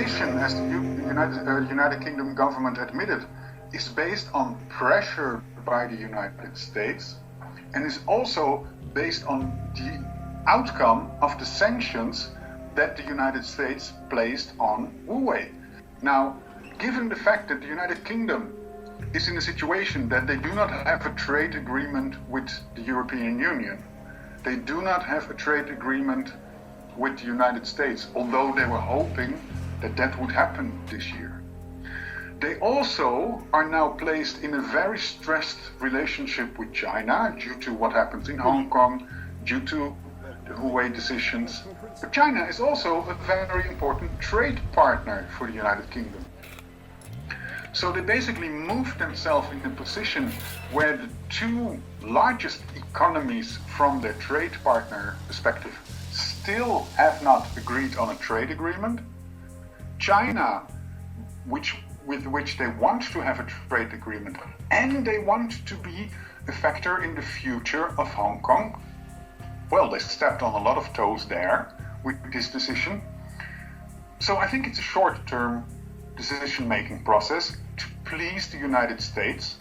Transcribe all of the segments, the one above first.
position, as the United Kingdom government admitted, is based on pressure by the United States and is also based on the outcome of the sanctions that the United States placed on Huawei. Now, given the fact that the United Kingdom is in a situation that they do not have a trade agreement with the European Union, they do not have a trade agreement with the United States, although they were hoping that that would happen this year. They also are now placed in a very stressed relationship with China due to what happens in Hong Kong, due to the Huawei decisions. But China is also a very important trade partner for the United Kingdom. So they basically moved themselves in a position where the two largest economies from their trade partner perspective still have not agreed on a trade agreement. China, with which they want to have a trade agreement, and they want to be a factor in the future of Hong Kong. Well, they stepped on a lot of toes there with this decision. So I think it's a short-term decision-making process to please the United States.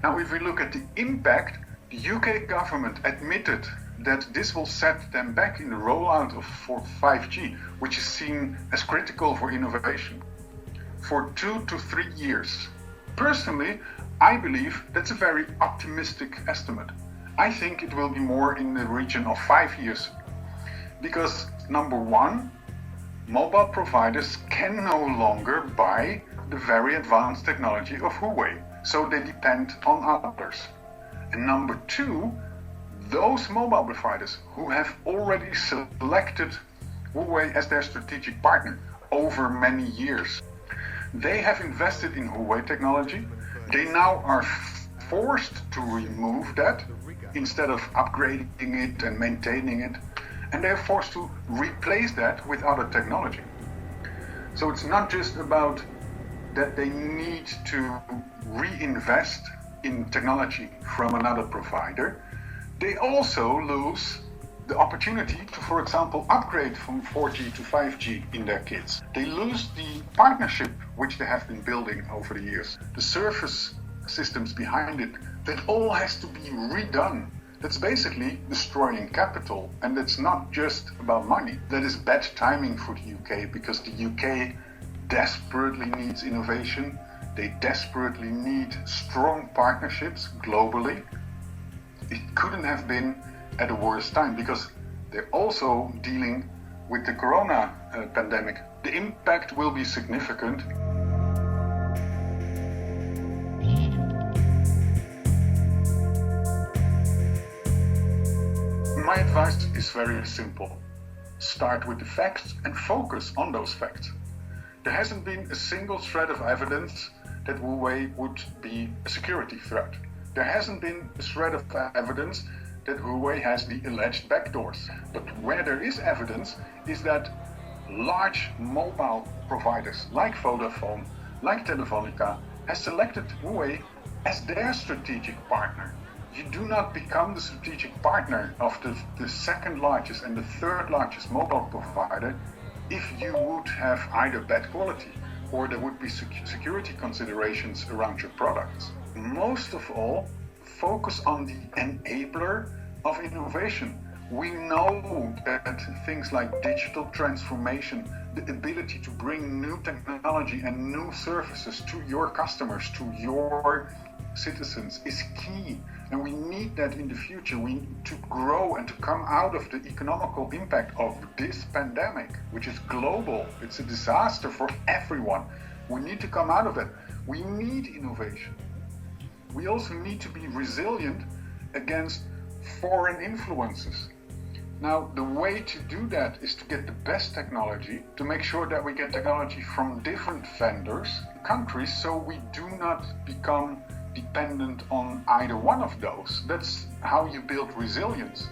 Now, if we look at the impact, the UK government admitted that this will set them back in the rollout of 5G, which is seen as critical for innovation, for 2 to 3 years. Personally, I believe that's a very optimistic estimate. I think it will be more in the region of 5 years. Because number one, mobile providers can no longer buy the very advanced technology of Huawei, so they depend on others. And number two, those mobile providers who have already selected Huawei as their strategic partner over many years, they have invested in Huawei technology. They now are forced to remove that instead of upgrading it and maintaining it, and they're forced to replace that with other technology. So it's not just about that they need to reinvest in technology from another provider. They also lose the opportunity to, for example, upgrade from 4G to 5G in their kits. They lose the partnership which they have been building over the years. The service systems behind it, that all has to be redone. That's basically destroying capital, and that's not just about money. That is bad timing for the UK, because the UK desperately needs innovation. They desperately need strong partnerships globally. It couldn't have been at a worse time, because they're also dealing with the corona pandemic. The impact will be significant. My advice is very simple. Start with the facts and focus on those facts. There hasn't been a single shred of evidence that Huawei would be a security threat. There hasn't been a shred of evidence that Huawei has the alleged backdoors. But where there is evidence is that large mobile providers like Vodafone, like Telefonica, has selected Huawei as their strategic partner. You do not become the strategic partner of the second largest and the third largest mobile provider if you would have either bad quality or there would be security considerations around your products. Most of all, focus on the enabler of innovation. We know that things like digital transformation, the ability to bring new technology and new services to your customers, to your citizens, is key. And we need that in the future. We need to grow and to come out of the economical impact of this pandemic, which is global. It's a disaster for everyone. We need to come out of it. We need innovation. We also need to be resilient against foreign influences. Now, the way to do that is to get the best technology, to make sure that we get technology from different vendors, countries, so we do not become dependent on either one of those. That's how you build resilience.